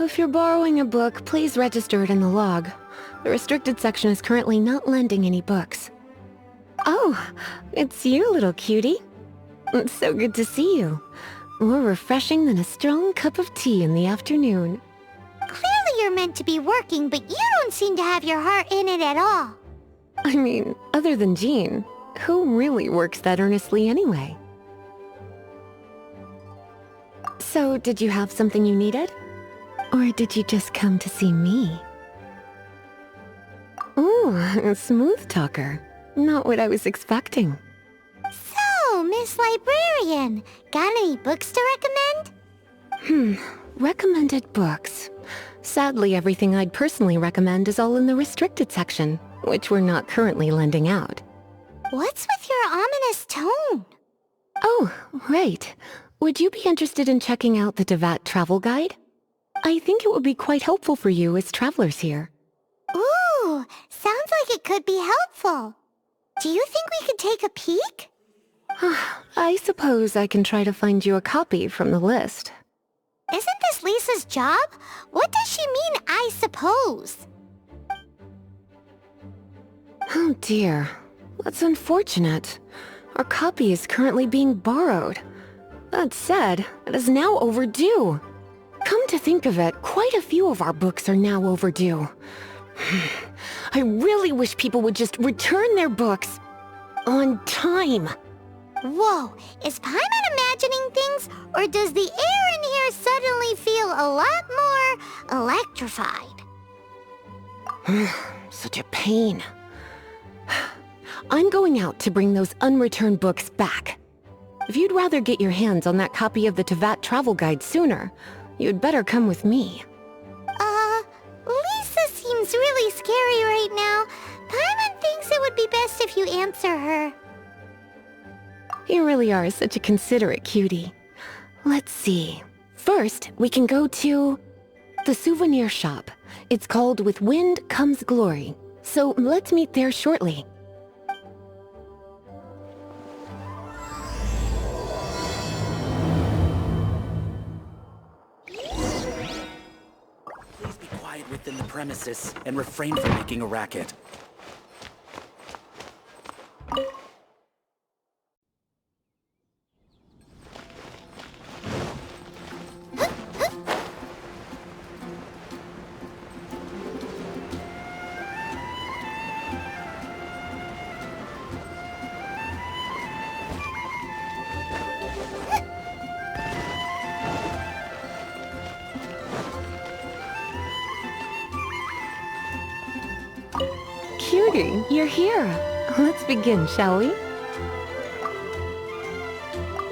if you're borrowing a book, please register it in the log. The restricted section is currently not lending any books. Oh, it's you, little cutie. It's so good to see you. More refreshing than a strong cup of tea in the afternoon. Clearly you're meant to be working, but you don't seem to have your heart in it at all. I mean, other than Jean, who really works that earnestly anyway? So, did you have something you needed? Or did you just come to see me? Ooh, a smooth talker. Not what I was expecting. So, Miss Librarian, got any books to recommend? Recommended books. Sadly, everything I'd personally recommend is all in the restricted section, which we're not currently lending out. What's with your ominous tone? Oh, right. Would you be interested in checking out the Tevat travel guide? I think it would be quite helpful for you as travelers here. Ooh, sounds like it could be helpful. Do you think we could take a peek? I suppose I can try to find you a copy from the list. Isn't this Lisa's job? What does she mean, I suppose? Oh dear, that's unfortunate. Our copy is currently being borrowed. That said, it is now overdue. Come to think of it, quite a few of our books are now overdue. I really wish people would just return their books on time. Whoa, is Paimon imagining things, or does the air in here suddenly feel a lot more electrified? Such a pain. I'm going out to bring those unreturned books back. If you'd rather get your hands on that copy of the Tevat travel guide sooner, you'd better come with me. Lisa seems really scary right now. Paimon thinks it would be best if you answer her. You really are such a considerate cutie. Let's see. First, we can go to the souvenir shop. It's called With Wind Comes Glory. So let's meet there shortly. Please be quiet within the premises and refrain from making a racket. Cutie, you're here. Let's begin, shall we?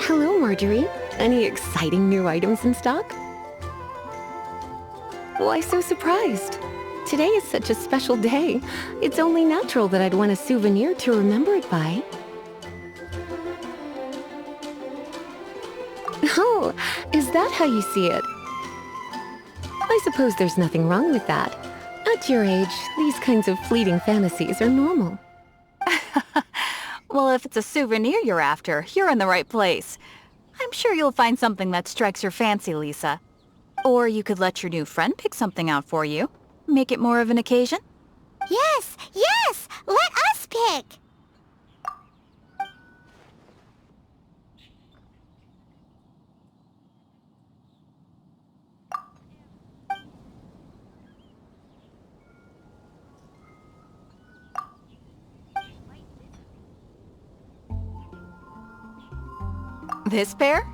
Hello, Marjorie. Any exciting new items in stock? Why so surprised? Today is such a special day. It's only natural that I'd want a souvenir to remember it by. Oh, is that how you see it? I suppose there's nothing wrong with that. At your age, these kinds of fleeting fantasies are normal. Well, if it's a souvenir you're after, you're in the right place. I'm sure you'll find something that strikes your fancy, Lisa. Or you could let your new friend pick something out for you. Make it more of an occasion. Yes, yes! Let us pick! This pair?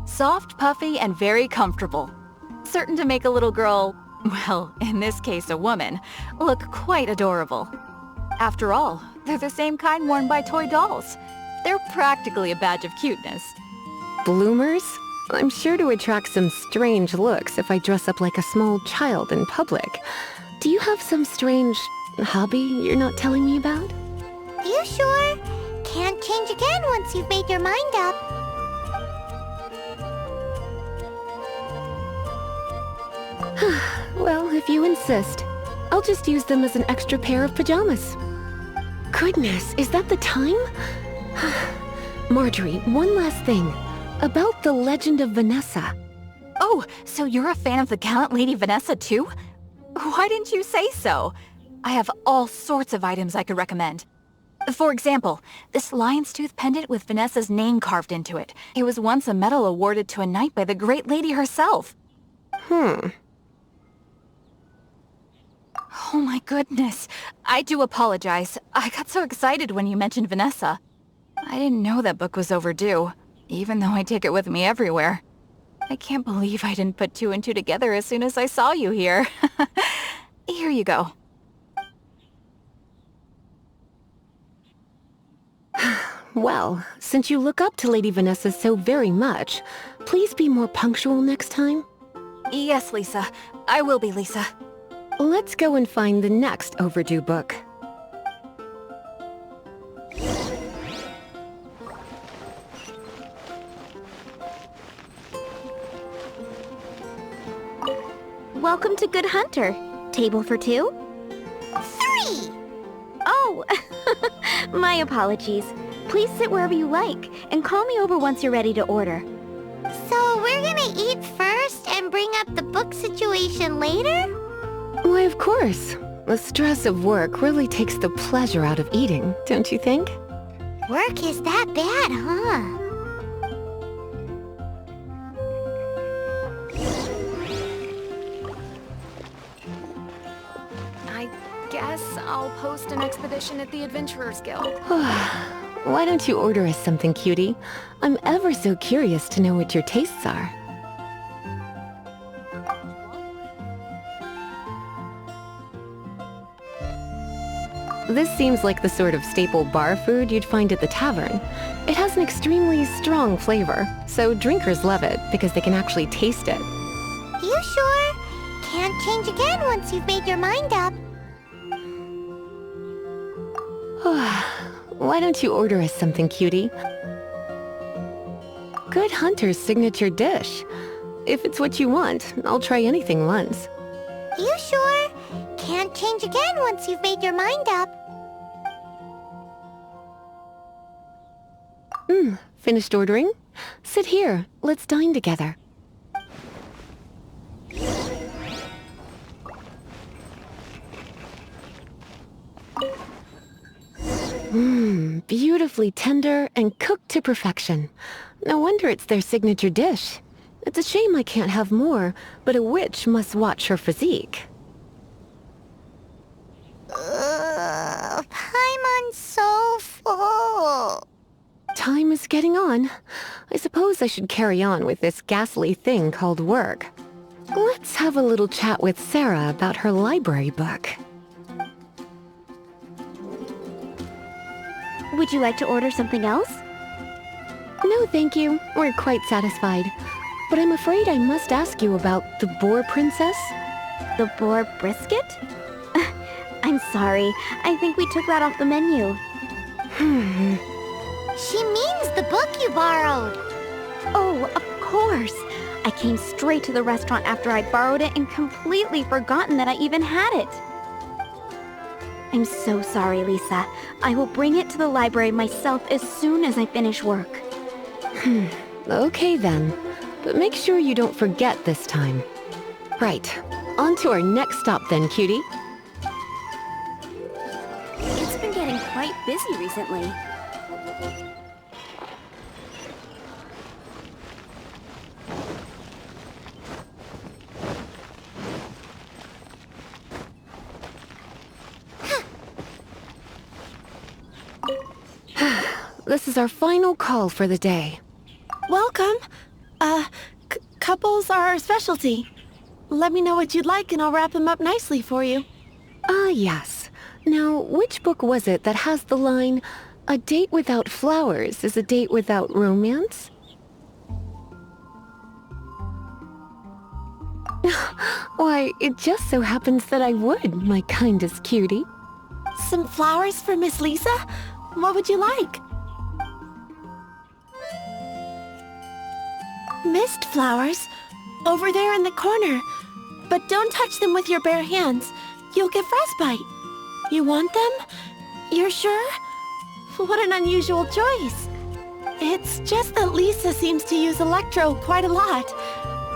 Soft, puffy, and very comfortable. Certain to make a little girl, well, in this case a woman, look quite adorable. After all, they're the same kind worn by toy dolls. They're practically a badge of cuteness. Bloomers? I'm sure to attract some strange looks if I dress up like a small child in public. Do you have some strange hobby you're not telling me about? You sure? Can't change again once you've made your mind up. Well, if you insist, I'll just use them as an extra pair of pajamas. Goodness, is that the time? Marjorie, one last thing. About the legend of Vanessa. Oh, so you're a fan of the gallant Lady Vanessa too? Why didn't you say so? I have all sorts of items I could recommend. For example, this lion's tooth pendant with Vanessa's name carved into it. It was once a medal awarded to a knight by the great lady herself. Oh my goodness. I do apologize. I got so excited when you mentioned Vanessa. I didn't know that book was overdue, even though I take it with me everywhere. I can't believe I didn't put two and two together as soon as I saw you here. Here you go. Well, since you look up to Lady Vanessa so very much, please be more punctual next time. Yes, Lisa. I will be, Lisa. Let's go and find the next overdue book. Welcome to Good Hunter. Table for two? 3! Oh, my apologies. Please sit wherever you like, and call me over once you're ready to order. So we're gonna eat first and bring up the book situation later? Why, of course. The stress of work really takes the pleasure out of eating, don't you think? Work is that bad, huh? I guess I'll post an expedition at the Adventurers Guild. Why don't you order us something, cutie? I'm ever so curious to know what your tastes are. This seems like the sort of staple bar food you'd find at the tavern. It has an extremely strong flavor, so drinkers love it because they can actually taste it. You sure? Can't change again once you've made your mind up. Why don't you order us something, cutie? Good Hunter's signature dish. If it's what you want, I'll try anything once. You sure? Can't change again once you've made your mind up. Finished ordering? Sit here. Let's dine together. Beautifully tender and cooked to perfection. No wonder it's their signature dish. It's a shame I can't have more, but a witch must watch her physique. Paimon's so full. Time is getting on. I suppose I should carry on with this ghastly thing called work. Let's have a little chat with Sarah about her library book. Would you like to order something else? No, thank you. We're quite satisfied. But I'm afraid I must ask you about the boar princess. The boar brisket? I'm sorry. I think we took that off the menu. She means the book you borrowed. Oh, of course. I came straight to the restaurant after I borrowed it and completely forgotten that I even had it. I'm so sorry, Lisa. I will bring it to the library myself as soon as I finish work. Okay then. But make sure you don't forget this time. Right. On to our next stop then, cutie. It's been getting quite busy recently. This is our final call for the day. Welcome. Couples are our specialty. Let me know what you'd like and I'll wrap them up nicely for you. Ah, yes. Now, which book was it that has the line, "A date without flowers is a date without romance"? Why, it just so happens that I would, my kindest cutie. Some flowers for Miss Lisa? What would you like? Mist flowers? Over there in the corner. But don't touch them with your bare hands. You'll get frostbite. You want them? You're sure? What an unusual choice. It's just that Lisa seems to use electro quite a lot.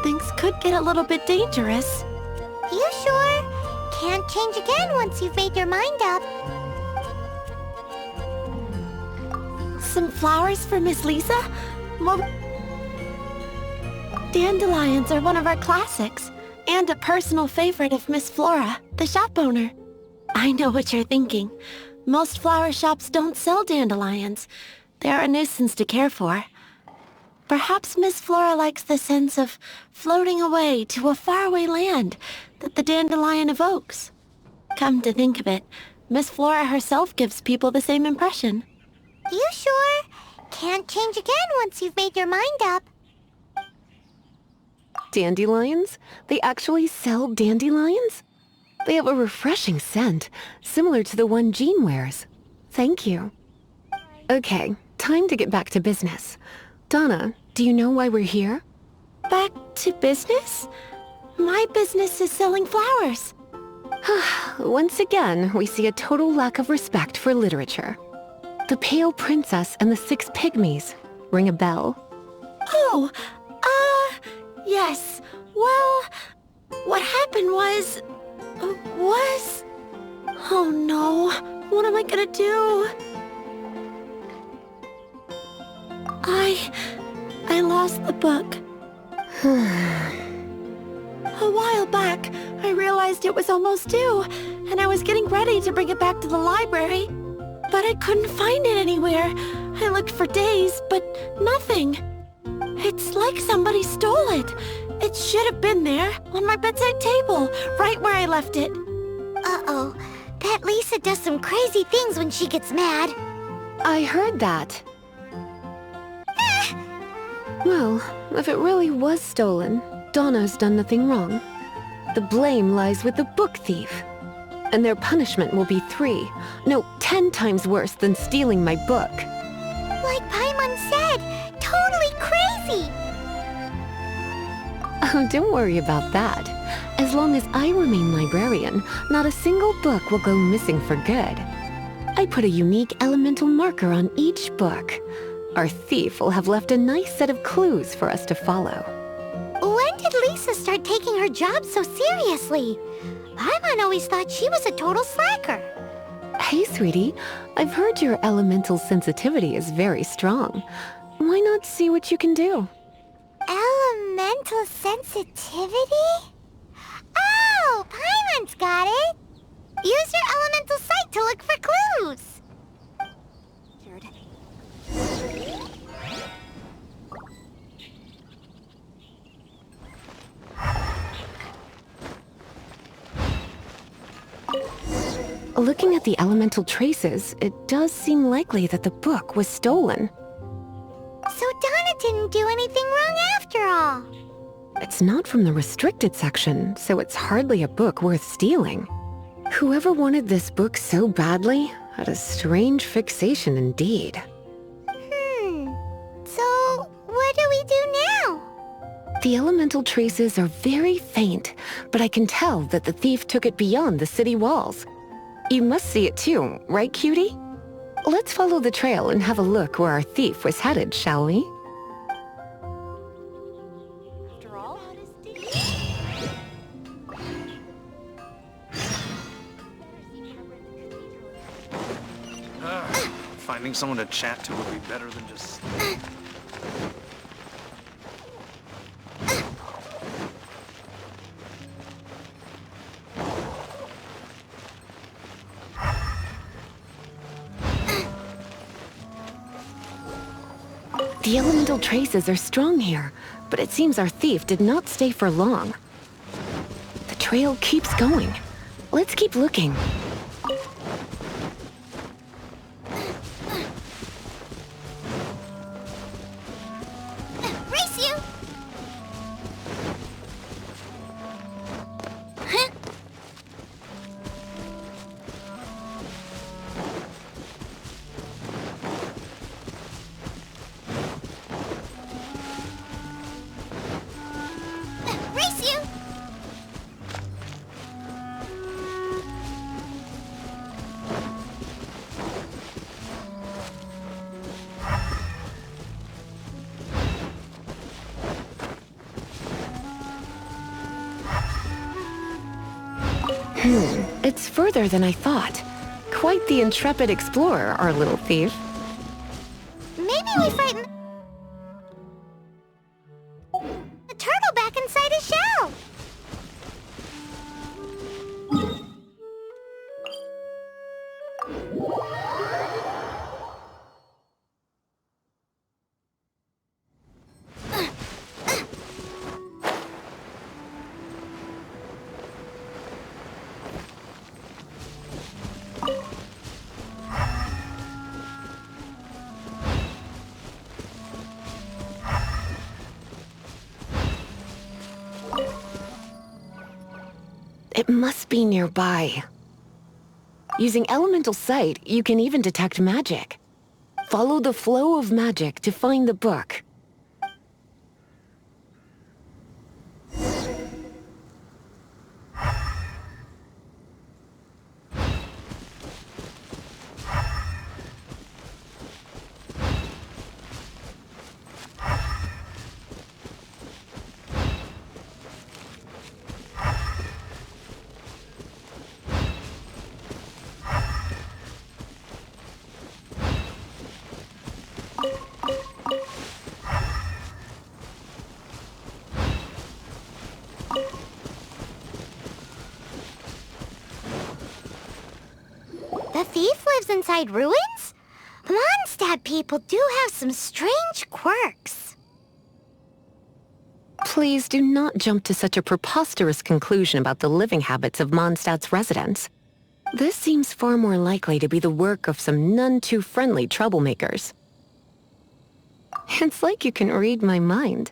things could get a little bit dangerous. You sure? Can't change again once you've made your mind up. Some flowers for Miss Lisa? Well, dandelions are one of our classics, and a personal favorite of Miss Flora, the shop owner. I know what you're thinking. Most flower shops don't sell dandelions. They're a nuisance to care for. Perhaps Miss Flora likes the sense of floating away to a faraway land that the dandelion evokes. Come to think of it, Miss Flora herself gives people the same impression. You sure? Can't change again once you've made your mind up. Dandelions? They actually sell dandelions? They have a refreshing scent, similar to the one Jean wears. Thank you. Okay, time to get back to business. Donna, do you know why we're here? Back to business? My business is selling flowers. Once again, we see a total lack of respect for literature. The Pale Princess and the Six Pygmies. Ring a bell? Oh, yes. Well, what happened was... Oh no, what am I gonna do? I lost the book. A while back, I realized it was almost due, and I was getting ready to bring it back to the library. But I couldn't find it anywhere. I looked for days, but nothing. It's like somebody stole it. It should have been there, on my bedside table, right where I left it. Uh-oh. That Lisa does some crazy things when she gets mad. I heard that. Well, if it really was stolen, Donna's done nothing wrong. The blame lies with the book thief. And their punishment will be 10 times worse than stealing my book. Like Paimon said, totally crazy! Oh, don't worry about that. As long as I remain librarian, not a single book will go missing for good. I put a unique elemental marker on each book. Our thief will have left a nice set of clues for us to follow. When did Lisa start taking her job so seriously? Paimon always thought she was a total slacker. Hey, sweetie. I've heard your elemental sensitivity is very strong. Why not see what you can do? Elemental sensitivity? Oh, Paimon's got it! Use your elemental sight to look for clues! Looking at the elemental traces, it does seem likely that the book was stolen. So Donna didn't do anything wrong after all. It's not from the restricted section, so it's hardly a book worth stealing. Whoever wanted this book so badly had a strange fixation indeed. So what do we do now? The elemental traces are very faint, but I can tell that the thief took it beyond the city walls. You must see it too, right, cutie? Let's follow the trail and have a look where our thief was headed, shall we? After all, Finding someone to chat to would be better than just... The elemental traces are strong here, but it seems our thief did not stay for long. The trail keeps going. Let's keep looking. Race you! Race you! It's further than I thought. Quite the intrepid explorer, our little thief. Maybe we frighten the turtle back inside his shell. It must be nearby. Using elemental sight, you can even detect magic. Follow the flow of magic to find the book. The thief lives inside ruins? Mondstadt people do have some strange quirks. Please do not jump to such a preposterous conclusion about the living habits of Mondstadt's residents. This seems far more likely to be the work of some none-too-friendly troublemakers. It's like you can read my mind.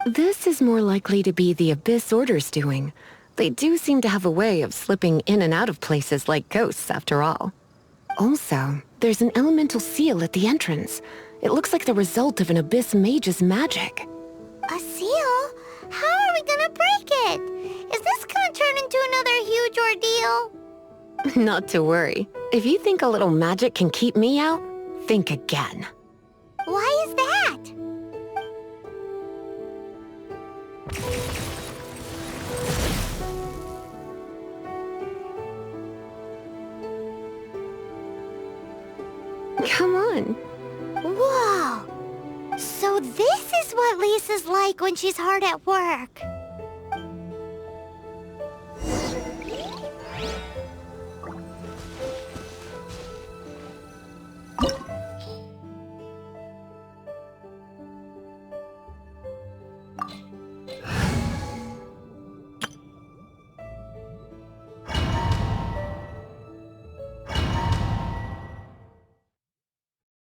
This is more likely to be the Abyss Order's doing. They do seem to have a way of slipping in and out of places like ghosts, after all. Also, there's an elemental seal at the entrance. It looks like the result of an Abyss mage's magic. A seal? How are we gonna break it? Is this gonna turn into another huge ordeal? Not to worry. If you think a little magic can keep me out, think again. Why is that? Come on. Whoa! So this is what Lisa's like when she's hard at work.